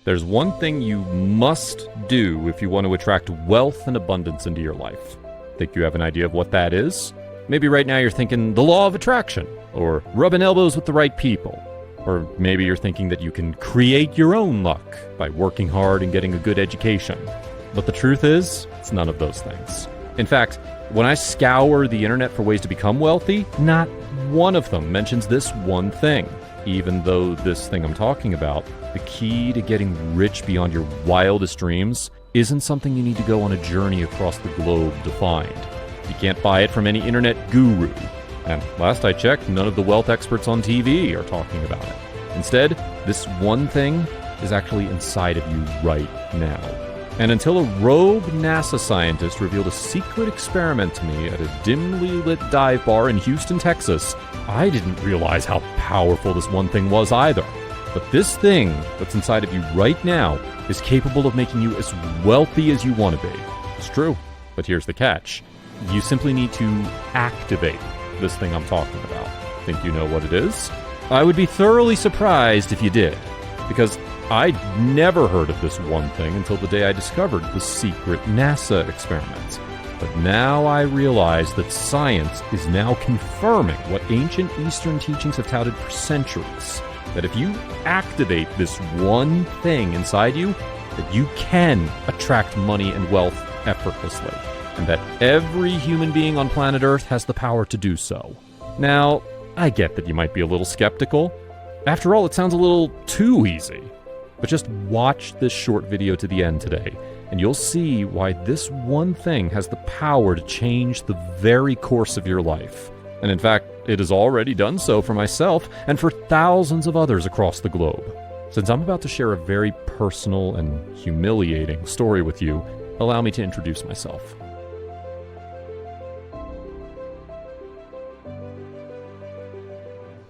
There's one thing you must do if you want to attract wealth and abundance into your life. Think you have an idea of what that is? Maybe right now you're thinking the law of attraction, or rubbing elbows with the right people. Or maybe you're thinking that you can create your own luck by working hard and getting a good education. But the truth is, it's none of those things. In fact, when I scour the internet for ways to become wealthy, not one of them mentions this one thing. Even though this thing I'm talking about, the key to getting rich beyond your wildest dreams, isn't something you need to go on a journey across the globe to find. You can't buy it from any internet guru. And last I checked, none of the wealth experts on TV are talking about it. Instead, this one thing is actually inside of you right now. And until a rogue NASA scientist revealed a secret experiment to me at a dimly lit dive bar in Houston, Texas, I didn't realize how powerful this one thing was either. But this thing that's inside of you right now is capable of making you as wealthy as you want to be. It's true, but here's the catch. You simply need to activate this thing I'm talking about. Think you know what it is? I would be thoroughly surprised if you did, because I'd never heard of this one thing until the day I discovered the secret NASA experiment. But now I realize that science is now confirming what ancient Eastern teachings have touted for centuries, that if you activate this one thing inside you, that you can attract money and wealth effortlessly, and that every human being on planet Earth has the power to do so. Now, I get that you might be a little skeptical. After all, it sounds a little too easy. But just watch this short video to the end today, and you'll see why this one thing has the power to change the very course of your life. And in fact, it has already done so for myself and for thousands of others across the globe. Since I'm about to share a very personal and humiliating story with you, allow me to introduce myself.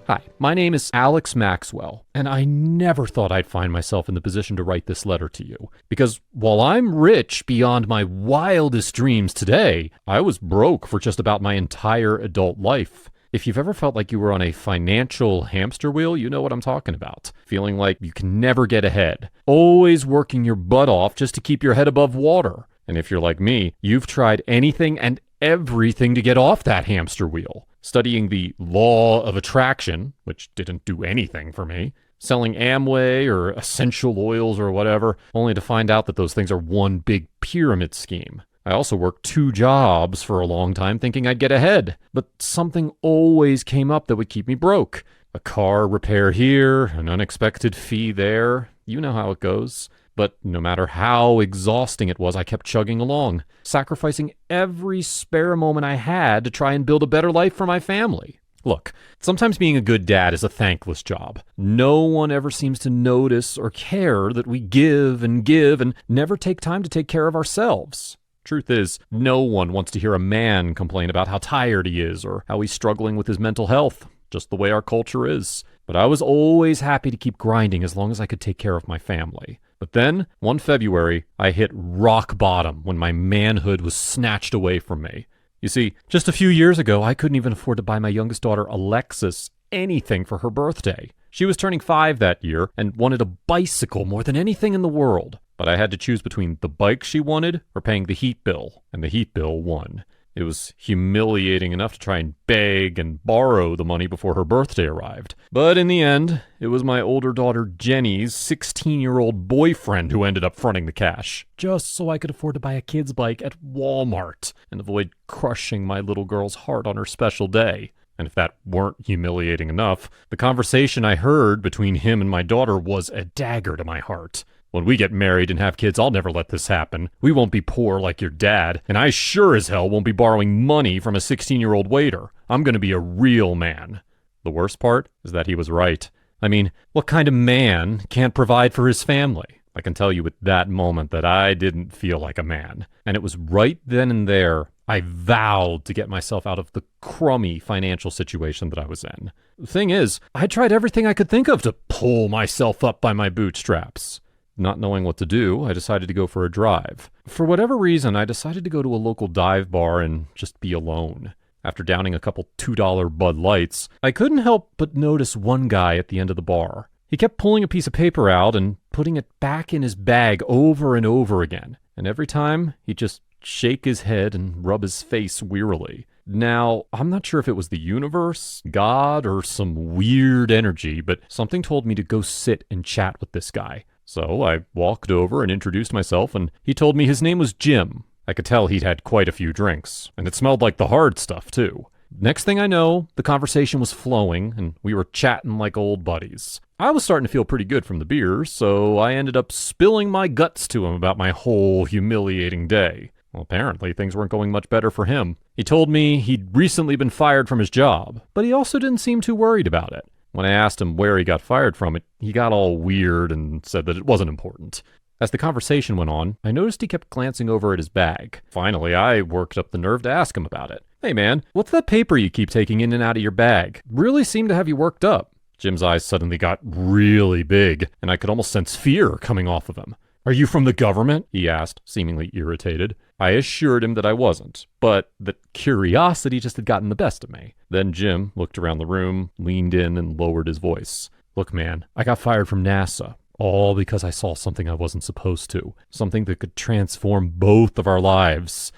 Hi, my name is Alex Maxwell, and I never thought I'd find myself in the position to write this letter to you. Because while I'm rich beyond my wildest dreams today, I was broke for just about my entire adult life. If you've ever felt like you were on a financial hamster wheel, you know what I'm talking about. Feeling like you can never get ahead. Always working your butt off just to keep your head above water. And if you're like me, you've tried anything and everything to get off that hamster wheel. Studying the law of attraction, which didn't do anything for me. Selling Amway or essential oils or whatever, only to find out that those things are one big pyramid scheme. I also worked 2 jobs for a long time thinking I'd get ahead, but something always came up that would keep me broke. A car repair here, an unexpected fee there. You know how it goes. But no matter how exhausting it was, I kept chugging along, sacrificing every spare moment I had to try and build a better life for my family. Look, sometimes being a good dad is a thankless job. No one ever seems to notice or care that we give and never take time to take care of ourselves. Truth is, no one wants to hear a man complain about how tired he is or how he's struggling with his mental health, just the way our culture is. But I was always happy to keep grinding as long as I could take care of my family. But then, one February, I hit rock bottom when my manhood was snatched away from me. You see, just a few years ago, I couldn't even afford to buy my youngest daughter, Alexis, anything for her birthday. She was turning 5 that year and wanted a bicycle more than anything in the world. But I had to choose between the bike she wanted or paying the heat bill, and the heat bill won. It was humiliating enough to try and beg and borrow the money before her birthday arrived. But in the end, it was my older daughter Jenny's 16-year-old boyfriend who ended up fronting the cash, just so I could afford to buy a kid's bike at Walmart and avoid crushing my little girl's heart on her special day. And if that weren't humiliating enough, the conversation I heard between him and my daughter was a dagger to my heart. When we get married and have kids, I'll never let this happen. We won't be poor like your dad, and I sure as hell won't be borrowing money from a 16-year-old waiter. I'm going to be a real man. The worst part is that he was right. I mean, what kind of man can't provide for his family? I can tell you at that moment that I didn't feel like a man. And it was right then and there I vowed to get myself out of the crummy financial situation that I was in. The thing is, I tried everything I could think of to pull myself up by my bootstraps. Not knowing what to do, I decided to go for a drive. For whatever reason, I decided to go to a local dive bar and just be alone. After downing a couple $2 Bud Lights, I couldn't help but notice one guy at the end of the bar. He kept pulling a piece of paper out and putting it back in his bag over and over again. And every time, he'd just shake his head and rub his face wearily. Now, I'm not sure if it was the universe, God, or some weird energy, but something told me to go sit and chat with this guy. So I walked over and introduced myself, and he told me his name was Jim. I could tell he'd had quite a few drinks, and it smelled like the hard stuff, too. Next thing I know, the conversation was flowing, and we were chatting like old buddies. I was starting to feel pretty good from the beers, so I ended up spilling my guts to him about my whole humiliating day. Well, apparently things weren't going much better for him. He told me he'd recently been fired from his job, but he also didn't seem too worried about it. When I asked him where he got fired from, he got all weird and said that it wasn't important. As the conversation went on, I noticed he kept glancing over at his bag. Finally, I worked up the nerve to ask him about it. "Hey man, what's that paper you keep taking in and out of your bag? Really seemed to have you worked up." Jim's eyes suddenly got really big, and I could almost sense fear coming off of him. "Are you from the government?" he asked, seemingly irritated. I assured him that I wasn't, but that curiosity just had gotten the best of me. Then Jim looked around the room, leaned in, and lowered his voice. "Look, man, I got fired from NASA. All because I saw something I wasn't supposed to. Something that could transform both of our lives.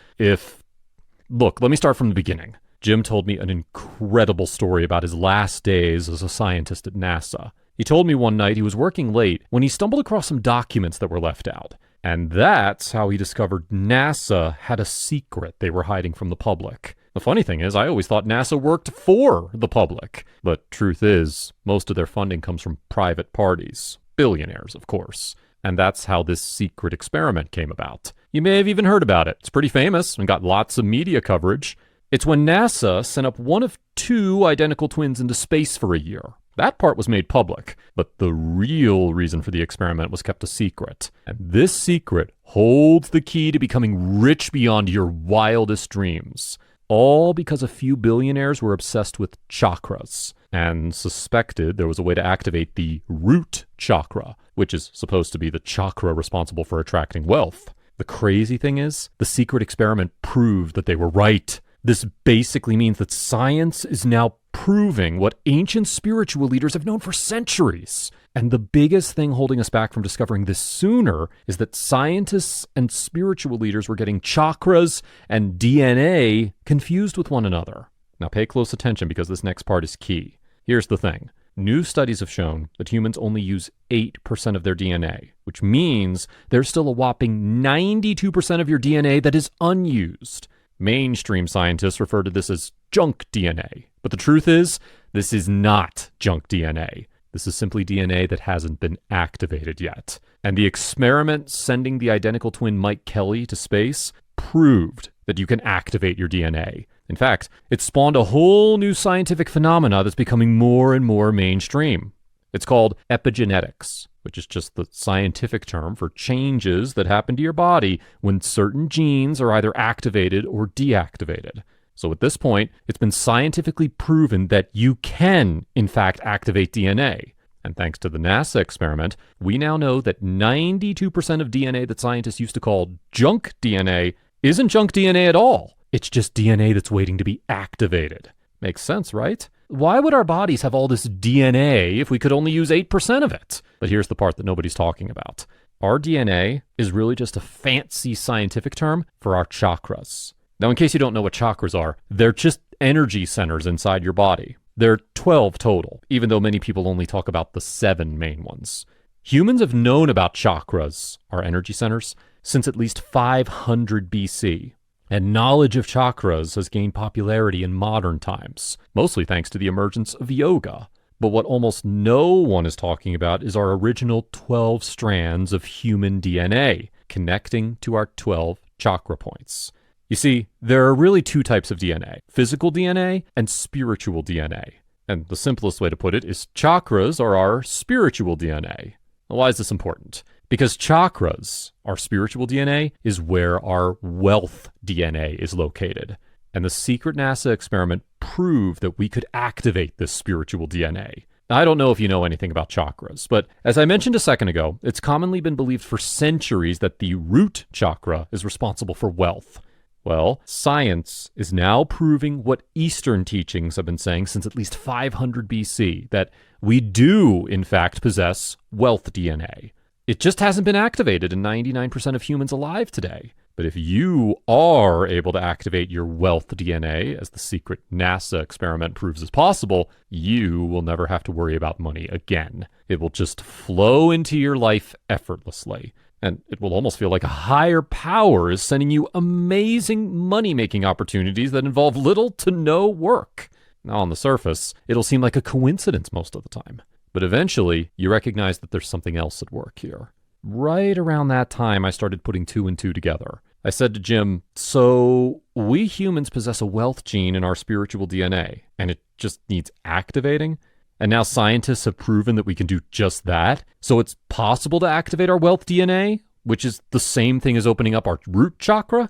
Look, let me start from the beginning." Jim told me an incredible story about his last days as a scientist at NASA. He told me one night he was working late when he stumbled across some documents that were left out. And that's how he discovered NASA had a secret they were hiding from the public. The funny thing is, I always thought NASA worked for the public. But truth is, most of their funding comes from private parties. Billionaires, of course. And that's how this secret experiment came about. You may have even heard about it. It's pretty famous and got lots of media coverage. It's when NASA sent up one of two identical twins into space for a year. That part was made public, but the real reason for the experiment was kept a secret. And this secret holds the key to becoming rich beyond your wildest dreams. All because a few billionaires were obsessed with chakras and suspected there was a way to activate the root chakra, which is supposed to be the chakra responsible for attracting wealth. The crazy thing is, the secret experiment proved that they were right. This basically means that science is now proving what ancient spiritual leaders have known for centuries. And the biggest thing holding us back from discovering this sooner is that scientists and spiritual leaders were getting chakras and DNA confused with one another. Now pay close attention because this next part is key. Here's the thing. New studies have shown that humans only use 8% of their DNA, which means there's still a whopping 92% of your DNA that is unused. Mainstream scientists refer to this as junk DNA. But the truth is, this is not junk DNA. This is simply DNA that hasn't been activated yet. And the experiment sending the identical twin Mike Kelly to space proved that you can activate your DNA. In fact, it spawned a whole new scientific phenomena that's becoming more and more mainstream. It's called epigenetics, which is just the scientific term for changes that happen to your body when certain genes are either activated or deactivated. So at this point, it's been scientifically proven that you can, in fact, activate DNA. And thanks to the NASA experiment, we now know that 92% of DNA that scientists used to call junk DNA isn't junk DNA at all. It's just DNA that's waiting to be activated. Makes sense, right? Why would our bodies have all this DNA if we could only use 8% of it? But here's the part that nobody's talking about. Our DNA is really just a fancy scientific term for our chakras. Now, in case you don't know what chakras are, they're just energy centers inside your body. There are 12 total, even though many people only talk about the 7 main ones. Humans have known about chakras, our energy centers, since at least 500 BC. And knowledge of chakras has gained popularity in modern times, mostly thanks to the emergence of yoga. But what almost no one is talking about is our original 12 strands of human DNA, connecting to our 12 chakra points. You see, there are really 2 types of DNA, physical DNA and spiritual DNA. And the simplest way to put it is chakras are our spiritual DNA. Now, why is this important? Because chakras, our spiritual DNA, is where our wealth DNA is located. And the secret NASA experiment proved that we could activate this spiritual DNA. Now, I don't know if you know anything about chakras, but as I mentioned a second ago, it's commonly been believed for centuries that the root chakra is responsible for wealth. Well, science is now proving what Eastern teachings have been saying since at least 500 BC, that we do, in fact, possess wealth DNA. It just hasn't been activated in 99% of humans alive today. But if you are able to activate your wealth DNA, as the secret NASA experiment proves is possible, you will never have to worry about money again. It will just flow into your life effortlessly. And it will almost feel like a higher power is sending you amazing money-making opportunities that involve little to no work. Now, on the surface, it'll seem like a coincidence most of the time. But eventually, you recognize that there's something else at work here. Right around that time, I started putting two and two together. I said to Jim, so we humans possess a wealth gene in our spiritual DNA, and it just needs activating? And now scientists have proven that we can do just that? So it's possible to activate our wealth DNA, which is the same thing as opening up our root chakra?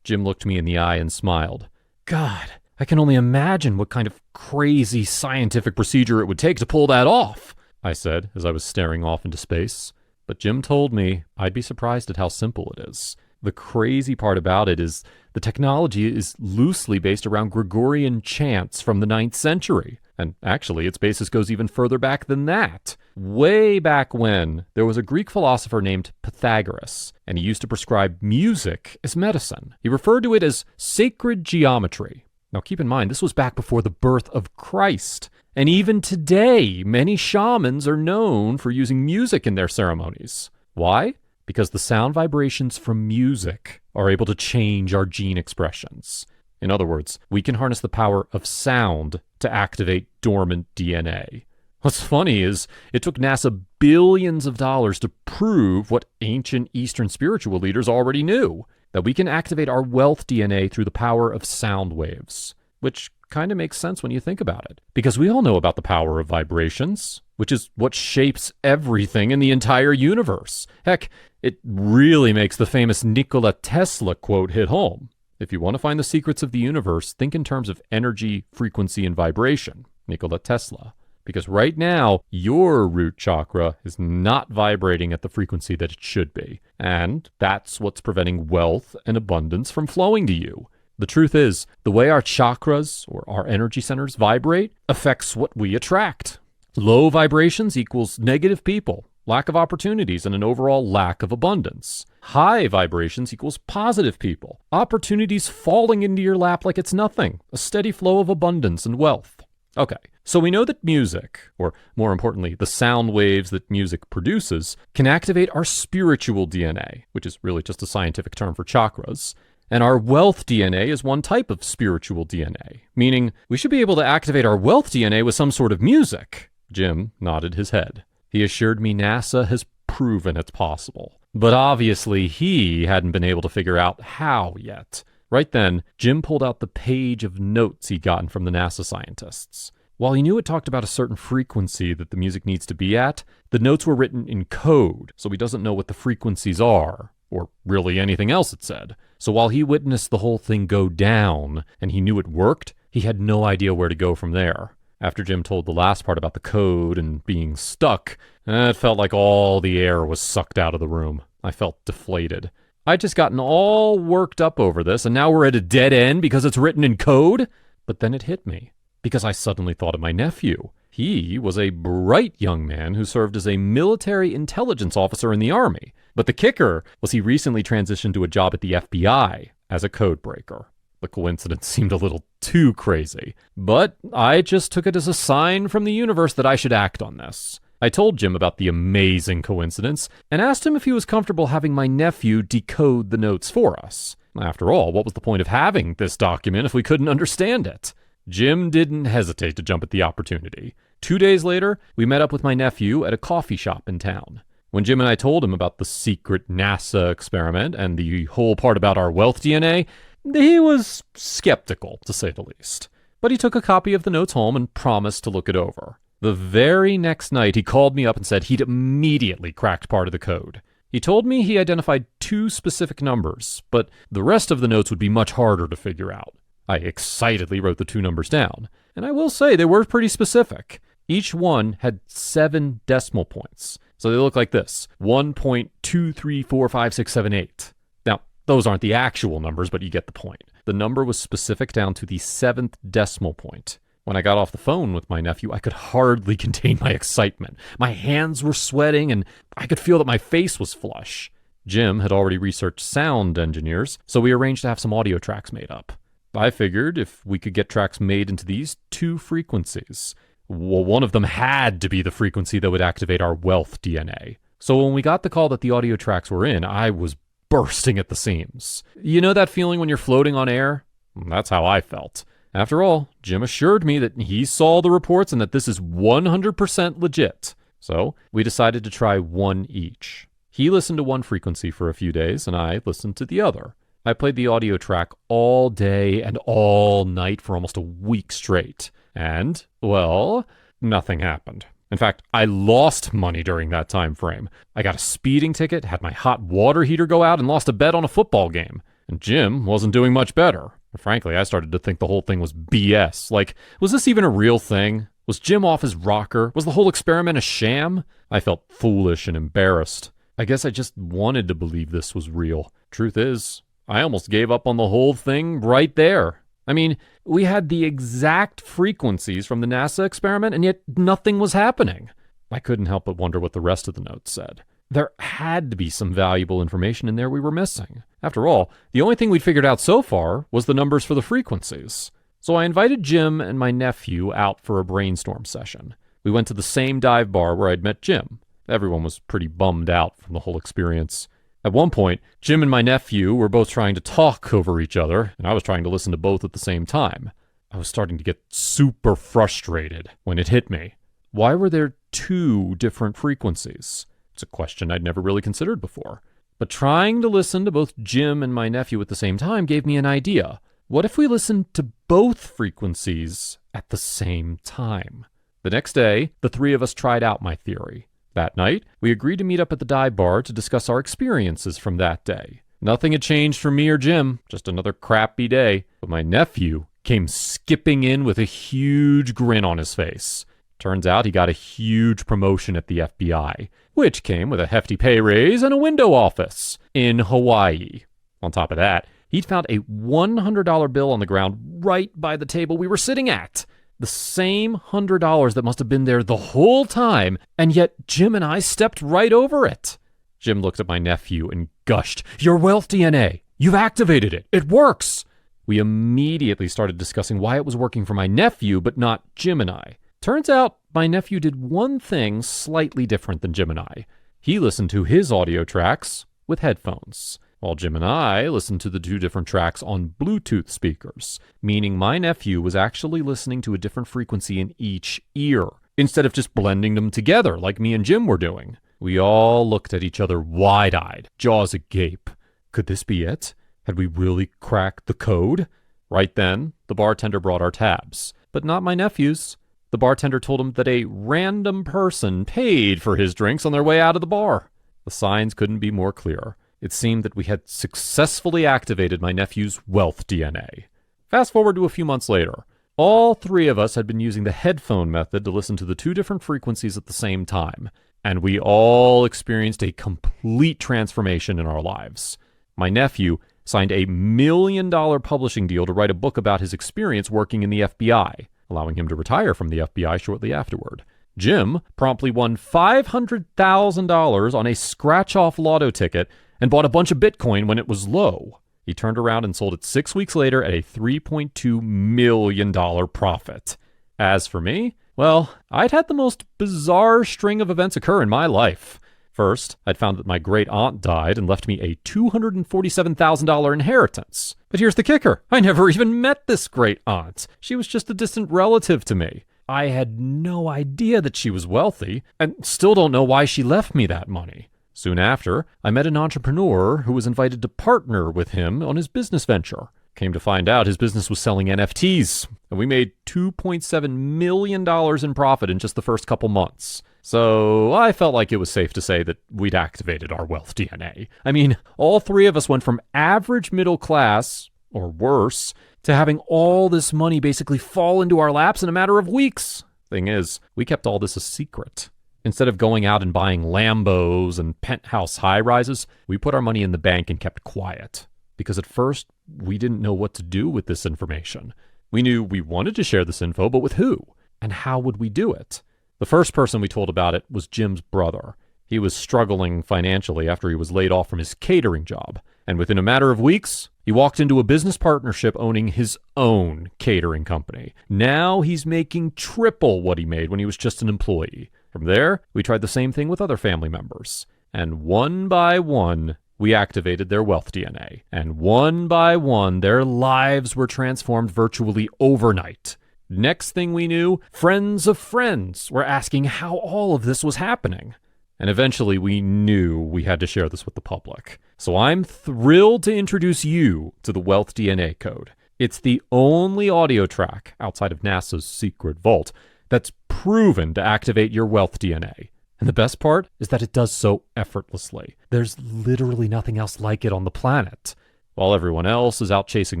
Jim looked me in the eye and smiled. God, I can only imagine what kind of crazy scientific procedure it would take to pull that off, I said as I was staring off into space. But Jim told me I'd be surprised at how simple it is. The crazy part about it is the technology is loosely based around Gregorian chants from the 9th century. And actually, its basis goes even further back than that. Way back when, there was a Greek philosopher named Pythagoras, and he used to prescribe music as medicine. He referred to it as sacred geometry. Now keep in mind, this was back before the birth of Christ. And even today, many shamans are known for using music in their ceremonies. Why? Because the sound vibrations from music are able to change our gene expressions. In other words, we can harness the power of sound to activate dormant DNA. What's funny is it took NASA billions of dollars to prove what ancient Eastern spiritual leaders already knew, that we can activate our wealth DNA through the power of sound waves, which kind of makes sense when you think about it, because we all know about the power of vibrations, which is what shapes everything in the entire universe. Heck, it really makes the famous Nikola Tesla quote hit home. If you want to find the secrets of the universe, think in terms of energy, frequency, and vibration. Nikola Tesla. Because right now, your root chakra is not vibrating at the frequency that it should be. And that's what's preventing wealth and abundance from flowing to you. The truth is, the way our chakras, or our energy centers, vibrate affects what we attract. Low vibrations equals negative people, lack of opportunities, and an overall lack of abundance. High vibrations equals positive people, opportunities falling into your lap like it's nothing, a steady flow of abundance and wealth. Okay, so we know that music, or more importantly, the sound waves that music produces, can activate our spiritual DNA, which is really just a scientific term for chakras. And our wealth DNA is one type of spiritual DNA, meaning we should be able to activate our wealth DNA with some sort of music. Jim nodded his head. He assured me NASA has proven it's possible. But obviously he hadn't been able to figure out how yet. Right then, Jim pulled out the page of notes he'd gotten from the NASA scientists. While he knew it talked about a certain frequency that the music needs to be at, the notes were written in code, so he doesn't know what the frequencies are, or really anything else it said. So while he witnessed the whole thing go down, and he knew it worked, he had no idea where to go from there. After Jim told the last part about the code and being stuck, it felt like all the air was sucked out of the room. I felt deflated. I'd just gotten all worked up over this, and now we're at a dead end because it's written in code? But then it hit me, because I suddenly thought of my nephew. He was a bright young man who served as a military intelligence officer in the Army. But the kicker was he recently transitioned to a job at the FBI as a code breaker. The coincidence seemed a little too crazy, but I just took it as a sign from the universe that I should act on this. I told Jim about the amazing coincidence and asked him if he was comfortable having my nephew decode the notes for us. After all, what was the point of having this document if we couldn't understand it? Jim didn't hesitate to jump at the opportunity. 2 days later, we met up with my nephew at a coffee shop in town. When Jim and I told him about the secret NASA experiment and the whole part about our wealth DNA, he was skeptical, to say the least. But he took a copy of the notes home and promised to look it over. The very next night, he called me up and said he'd immediately cracked part of the code. He told me he identified 2 specific numbers, but the rest of the notes would be much harder to figure out. I excitedly wrote the 2 numbers down, and I will say they were pretty specific. Each one had 7 decimal points, so they look like this: 1.23456778. Now, Those aren't the actual numbers, but you get the point. The number was specific down to the 7th decimal point. When I got off the phone with my nephew, I could hardly contain my excitement. My hands were sweating, and I could feel that my face was flush. Jim had already researched sound engineers, so we arranged to have some audio tracks made up. I figured if we could get tracks made into these 2 frequencies, well, one of them had to be the frequency that would activate our wealth DNA. So when we got the call that the audio tracks were in, I was bursting at the seams. You know that feeling when you're floating on air? That's how I felt. After all, Jim assured me that he saw the reports and that this is 100% legit. So we decided to try one each. He listened to one frequency for a few days, and I listened to the other. I played the audio track all day and all night for almost a week straight. And, well, nothing happened. In fact, I lost money during that time frame. I got a speeding ticket, had my hot water heater go out, and lost a bet on a football game. And Jim wasn't doing much better. Frankly, I started to think the whole thing was BS. Like, was this even a real thing? Was Jim off his rocker? Was the whole experiment a sham? I felt foolish and embarrassed. I guess I just wanted to believe this was real. Truth is, I almost gave up on the whole thing right there. I mean, we had the exact frequencies from the NASA experiment, and yet nothing was happening. I couldn't help but wonder what the rest of the notes said. There had to be some valuable information in there we were missing. After all, the only thing we'd figured out so far was the numbers for the frequencies. So I invited Jim and my nephew out for a brainstorm session. We went to the same dive bar where I'd met Jim. Everyone was pretty bummed out from the whole experience. At one point, Jim and my nephew were both trying to talk over each other, and I was trying to listen to both at the same time. I was starting to get super frustrated when it hit me. Why were there 2 different frequencies? It's a question I'd never really considered before. But trying to listen to both Jim and my nephew at the same time gave me an idea. What if we listened to both frequencies at the same time? The next day, the 3 of us tried out my theory. That night, we agreed to meet up at the dive bar to discuss our experiences from that day. Nothing had changed for me or Jim, just another crappy day. But my nephew came skipping in with a huge grin on his face. Turns out he got a huge promotion at the FBI, which came with a hefty pay raise and a window office in Hawaii. On top of that, he'd found a $100 bill on the ground right by the table we were sitting at. The same $100 that must have been there the whole time, and yet Jim and I stepped right over it. Jim looked at my nephew and gushed, "Your wealth DNA! You've activated it! It works!" We immediately started discussing why it was working for my nephew, but not Jim and I. Turns out, my nephew did one thing slightly different than Jim and I. He listened to his audio tracks with headphones, while Jim and I listened to the 2 different tracks on Bluetooth speakers, meaning my nephew was actually listening to a different frequency in each ear, instead of just blending them together like me and Jim were doing. We all looked at each other wide-eyed, jaws agape. Could this be it? Had we really cracked the code? Right then, the bartender brought our tabs, but not my nephew's. The bartender told him that a random person paid for his drinks on their way out of the bar. The signs couldn't be more clear. It seemed that we had successfully activated my nephew's wealth DNA. Fast forward to a few months later. All 3 of us had been using the headphone method to listen to the 2 different frequencies at the same time, and we all experienced a complete transformation in our lives. My nephew signed a $1 million publishing deal to write a book about his experience working in the FBI, allowing him to retire from the FBI shortly afterward. Jim promptly won $500,000 on a scratch-off lotto ticket and bought a bunch of Bitcoin when it was low. He turned around and sold it 6 weeks later at a $3.2 million profit. As for me, well, I'd had the most bizarre string of events occur in my life. First, I'd found that my great-aunt died and left me a $247,000 inheritance. But here's the kicker. I never even met this great-aunt. She was just a distant relative to me. I had no idea that she was wealthy, and still don't know why she left me that money. Soon after, I met an entrepreneur who was invited to partner with him on his business venture. Came to find out his business was selling NFTs, and we made $2.7 million in profit in just the first couple months. So I felt like it was safe to say that we'd activated our wealth DNA. I mean, all 3 of us went from average middle class, or worse, to having all this money basically fall into our laps in a matter of weeks. Thing is, we kept all this a secret. Instead of going out and buying Lambos and penthouse high-rises, we put our money in the bank and kept quiet. because at first we didn't know what to do with this information. We knew we wanted to share this info, but with who? And how would we do it? The first person we told about it was Jim's brother. He was struggling financially after he was laid off from his catering job. And within a matter of weeks, he walked into a business partnership owning his own catering company. Now he's making triple what he made when he was just an employee. From there, we tried the same thing with other family members. And one by one, we activated their wealth DNA. And one by one, their lives were transformed virtually overnight. Next thing we knew, friends of friends were asking how all of this was happening. And eventually we knew we had to share this with the public. So I'm thrilled to introduce you to the Wealth DNA Code. It's the only audio track outside of NASA's secret vault that's proven to activate your wealth DNA. And the best part is that it does so effortlessly. There's literally nothing else like it on the planet. While everyone else is out chasing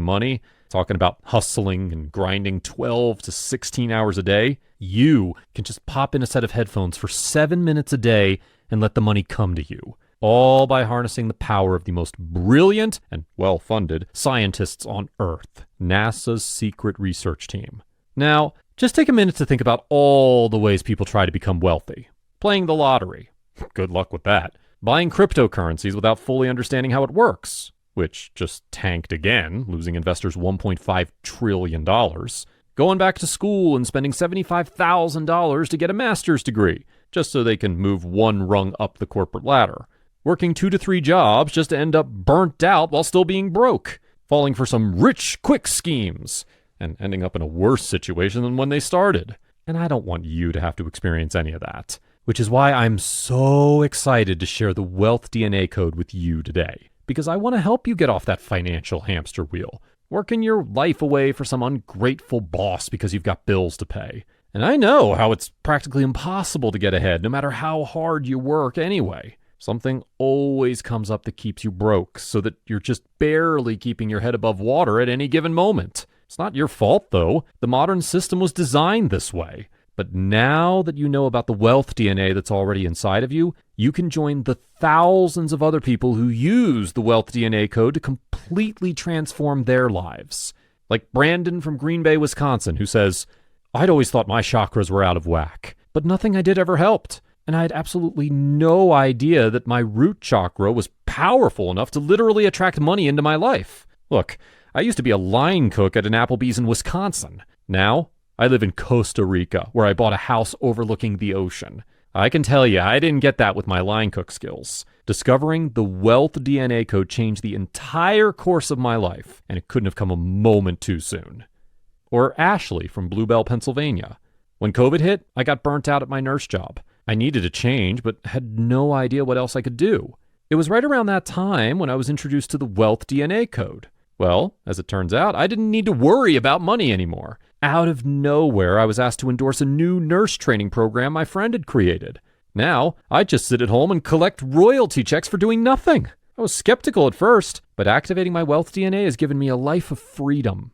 money, talking about hustling and grinding 12 to 16 hours a day, you can just pop in a set of headphones for 7 minutes a day and let the money come to you, all by harnessing the power of the most brilliant and well-funded scientists on Earth, NASA's secret research team. Now, just take a minute to think about all the ways people try to become wealthy. Playing the lottery. Good luck with that. Buying cryptocurrencies without fully understanding how it works, which just tanked again, losing investors $1.5 trillion. Going back to school and spending $75,000 to get a master's degree, just so they can move one rung up the corporate ladder. Working 2 to 3 jobs just to end up burnt out while still being broke. Falling for some rich, quick schemes, and ending up in a worse situation than when they started. And I don't want you to have to experience any of that, which is why I'm so excited to share the Wealth DNA Code with you today. Because I want to help you get off that financial hamster wheel, working your life away for some ungrateful boss because you've got bills to pay. And I know how it's practically impossible to get ahead no matter how hard you work anyway. Something always comes up that keeps you broke so that you're just barely keeping your head above water at any given moment. It's not your fault though. The modern system was designed this way. But now that you know about the wealth DNA that's already inside of you, you can join the thousands of other people who use the Wealth DNA Code to completely transform their lives. Like Brandon from Green Bay, Wisconsin, who says, "I'd always thought my chakras were out of whack, but nothing I did ever helped. And I had absolutely no idea that my root chakra was powerful enough to literally attract money into my life. Look, I used to be a line cook at an Applebee's in Wisconsin. Now, I live in Costa Rica, where I bought a house overlooking the ocean. I can tell you, I didn't get that with my line cook skills. Discovering the Wealth DNA Code changed the entire course of my life, and it couldn't have come a moment too soon." Or Ashley from Bluebell, Pennsylvania. "When COVID hit, I got burnt out at my nurse job. I needed a change, but had no idea what else I could do. It was right around that time when I was introduced to the Wealth DNA Code. Well, as it turns out, I didn't need to worry about money anymore. Out of nowhere, I was asked to endorse a new nurse training program my friend had created. Now, I just sit at home and collect royalty checks for doing nothing. I was skeptical at first, but activating my Wealth DNA has given me a life of freedom."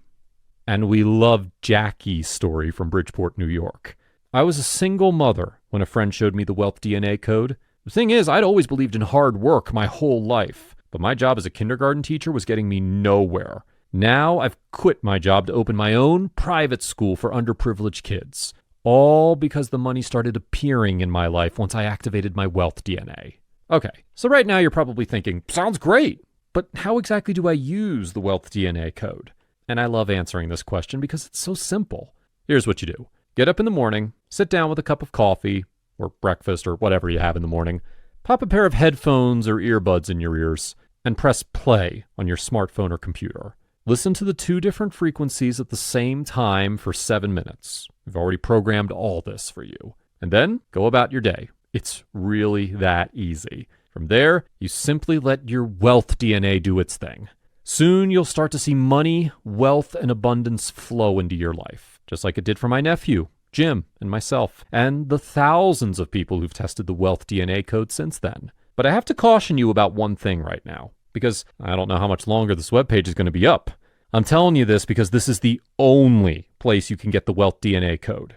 And we love Jackie's story from Bridgeport, New York. "I was a single mother when a friend showed me the Wealth DNA Code. The thing is, I'd always believed in hard work my whole life, but my job as a kindergarten teacher was getting me nowhere. Now I've quit my job to open my own private school for underprivileged kids, all because the money started appearing in my life once I activated my Wealth DNA." Okay, so right now you're probably thinking, sounds great, but how exactly do I use the Wealth DNA Code? And I love answering this question because it's so simple. Here's what you do. Get up in the morning, sit down with a cup of coffee, or breakfast, or whatever you have in the morning, pop a pair of headphones or earbuds in your ears, and press play on your smartphone or computer. Listen to the 2 different frequencies at the same time for 7 minutes. We've already programmed all this for you. And then go about your day. It's really that easy. From there, you simply let your Wealth DNA do its thing. Soon you'll start to see money, wealth, and abundance flow into your life, just like it did for my nephew, Jim, and myself, and the thousands of people who've tested the Wealth DNA Code since then. But I have to caution you about one thing right now, because I don't know how much longer this webpage is going to be up. I'm telling you this because this is the only place you can get the Wealth DNA Code.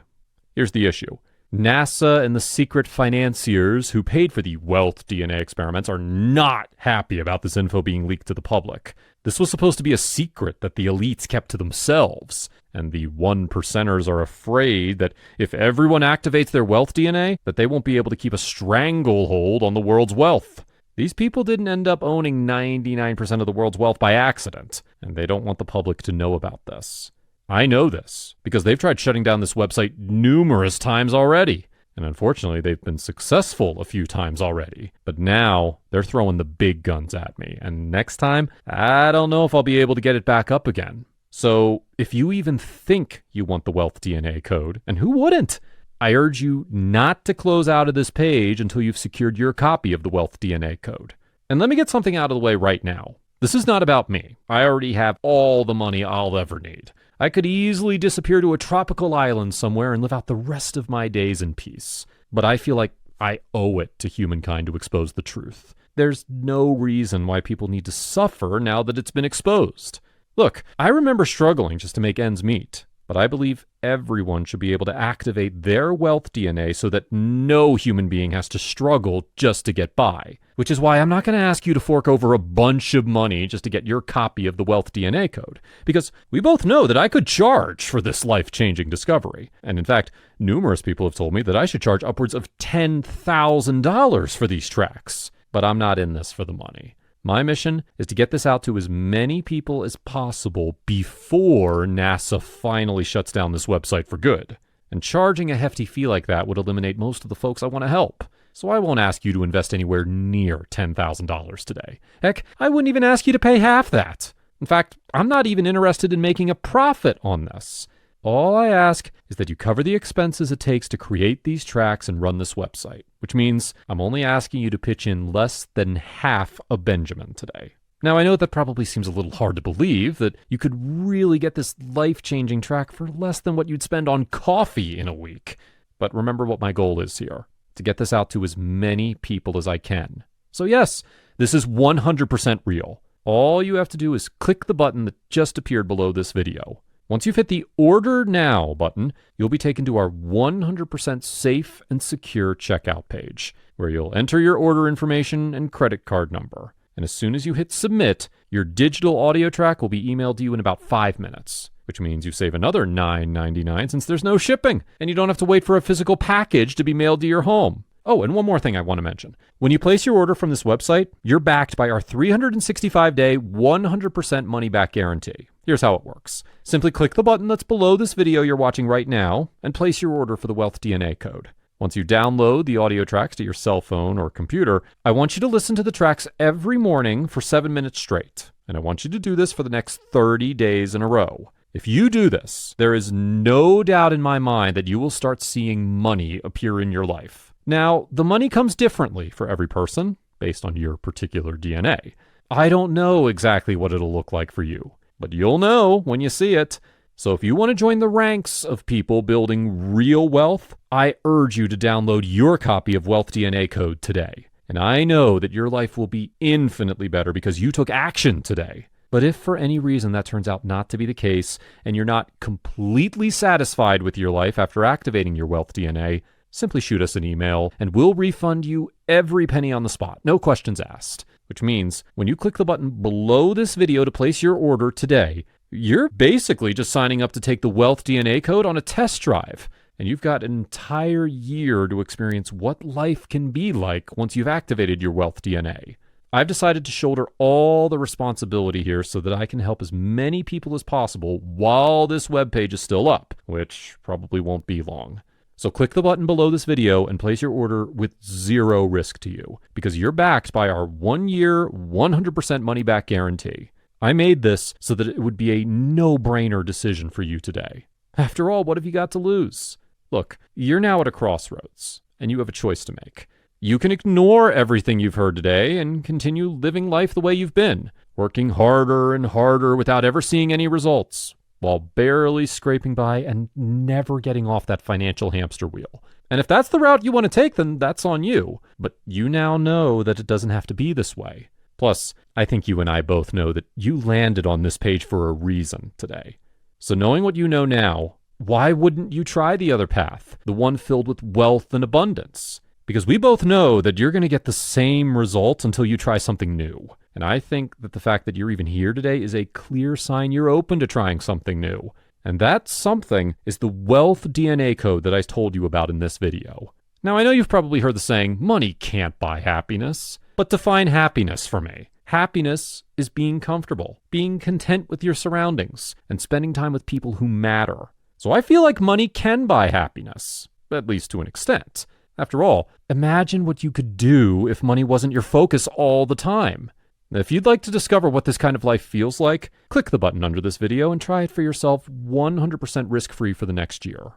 Here's the issue. NASA and the secret financiers who paid for the Wealth DNA experiments are not happy about this info being leaked to the public. This was supposed to be a secret that the elites kept to themselves, and the 1%ers are afraid that if everyone activates their Wealth DNA, that they won't be able to keep a stranglehold on the world's wealth. These people didn't end up owning 99% of the world's wealth by accident, and they don't want the public to know about this. I know this because they've tried shutting down this website numerous times already. And unfortunately, they've been successful a few times already. But now they're throwing the big guns at me. And next time, I don't know if I'll be able to get it back up again. So if you even think you want the Wealth DNA code, and who wouldn't? I urge you not to close out of this page until you've secured your copy of the Wealth DNA code. And let me get something out of the way right now. This is not about me. I already have all the money I'll ever need. I could easily disappear to a tropical island somewhere and live out the rest of my days in peace. But I feel like I owe it to humankind to expose the truth. There's no reason why people need to suffer now that it's been exposed. Look, I remember struggling just to make ends meet, but I believe everyone should be able to activate their Wealth DNA so that no human being has to struggle just to get by. Which is why I'm not going to ask you to fork over a bunch of money just to get your copy of the Wealth DNA code. Because we both know that I could charge for this life-changing discovery. And in fact, numerous people have told me that I should charge upwards of $10,000 for these tracks. But I'm not in this for the money. My mission is to get this out to as many people as possible before NASA finally shuts down this website for good. And charging a hefty fee like that would eliminate most of the folks I want to help. So I won't ask you to invest anywhere near $10,000 today. Heck, I wouldn't even ask you to pay half that. In fact, I'm not even interested in making a profit on this. All I ask is that you cover the expenses it takes to create these tracks and run this website, which means I'm only asking you to pitch in less than half a Benjamin today. Now, I know that probably seems a little hard to believe, that you could really get this life-changing track for less than what you'd spend on coffee in a week. But remember what my goal is here. To get this out to as many people as I can. So yes, this is 100% real. All you have to do is click the button that just appeared below this video. Once you've hit the Order Now button, you'll be taken to our 100% safe and secure checkout page, where you'll enter your order information and credit card number. And as soon as you hit Submit, your digital audio track will be emailed to you in about 5 minutes. Which means you save another $9.99 since there's no shipping, and you don't have to wait for a physical package to be mailed to your home. Oh, and one more thing I want to mention. When you place your order from this website, you're backed by our 365-day, 100% money-back guarantee. Here's how it works. Simply click the button that's below this video you're watching right now, and place your order for the Wealth DNA code. Once you download the audio tracks to your cell phone or computer, I want you to listen to the tracks every morning for 7 minutes straight. And I want you to do this for the next 30 days in a row. If you do this, there is no doubt in my mind that you will start seeing money appear in your life. Now, the money comes differently for every person, based on your particular DNA. I don't know exactly what it'll look like for you, but you'll know when you see it. So if you want to join the ranks of people building real wealth, I urge you to download your copy of Wealth DNA Code today. And I know that your life will be infinitely better because you took action today. But if for any reason that turns out not to be the case, and you're not completely satisfied with your life after activating your Wealth DNA, simply shoot us an email and we'll refund you every penny on the spot, no questions asked. Which means when you click the button below this video to place your order today, you're basically just signing up to take the Wealth DNA code on a test drive. And you've got an entire year to experience what life can be like once you've activated your Wealth DNA. I've decided to shoulder all the responsibility here so that I can help as many people as possible while this webpage is still up, which probably won't be long. So click the button below this video and place your order with zero risk to you, because you're backed by our 1-year, 100% money-back guarantee. I made this so that it would be a no-brainer decision for you today. After all, what have you got to lose? Look, you're now at a crossroads, and you have a choice to make. You can ignore everything you've heard today and continue living life the way you've been, working harder and harder without ever seeing any results, while barely scraping by and never getting off that financial hamster wheel. And if that's the route you want to take, then that's on you. But you now know that it doesn't have to be this way. Plus, I think you and I both know that you landed on this page for a reason today. So knowing what you know now, why wouldn't you try the other path, the one filled with wealth and abundance? Because we both know that you're going to get the same results until you try something new. And I think that the fact that you're even here today is a clear sign you're open to trying something new. And that something is the wealth DNA code that I told you about in this video. Now, I know you've probably heard the saying, money can't buy happiness. But define happiness for me. Happiness is being comfortable, being content with your surroundings, and spending time with people who matter. So I feel like money can buy happiness, at least to an extent. After all, imagine what you could do if money wasn't your focus all the time. If you'd like to discover what this kind of life feels like, click the button under this video and try it for yourself 100% risk-free for the next year.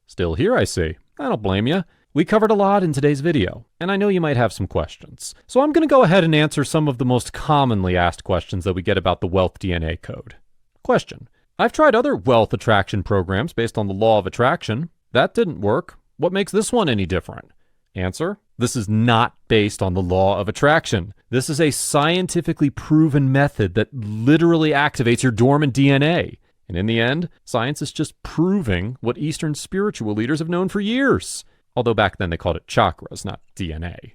Still here, I see. I don't blame you. We covered a lot in today's video, and I know you might have some questions. So I'm going to go ahead and answer some of the most commonly asked questions that we get about the Wealth DNA code. Question: I've tried other wealth attraction programs based on the law of attraction. That didn't work. What makes this one any different? Answer: this is not based on the law of attraction. This is a scientifically proven method that literally activates your dormant DNA. And in the end, science is just proving what Eastern spiritual leaders have known for years. Although back then they called it chakras, not DNA.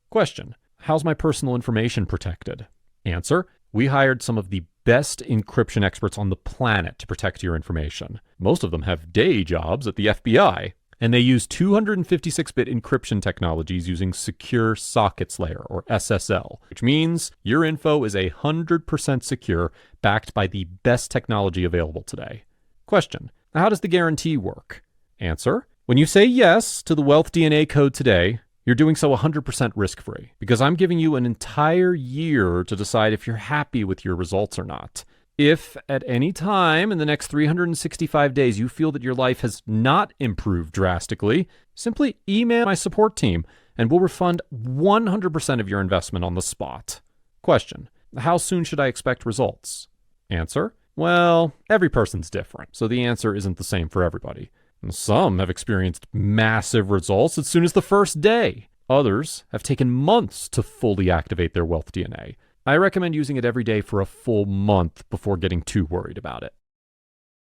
Question: how's my personal information protected? Answer: we hired some of the best encryption experts on the planet to protect your information. Most of them have day jobs at the FBI, and they use 256-bit encryption technologies using Secure Sockets Layer, or SSL, which means your info is 100% secure, backed by the best technology available today. Question: how does the guarantee work? Answer: when you say yes to the Wealth DNA code today, you're doing so 100% risk-free, because I'm giving you an entire year to decide if you're happy with your results or not. If at any time in the next 365 days you feel that your life has not improved drastically, simply email my support team and we'll refund 100% of your investment on the spot. Question: how soon should I expect results? Answer: well, every person's different, so the answer isn't the same for everybody. Some have experienced massive results as soon as the first day. Others have taken months to fully activate their Wealth DNA. I recommend using it every day for a full month before getting too worried about it.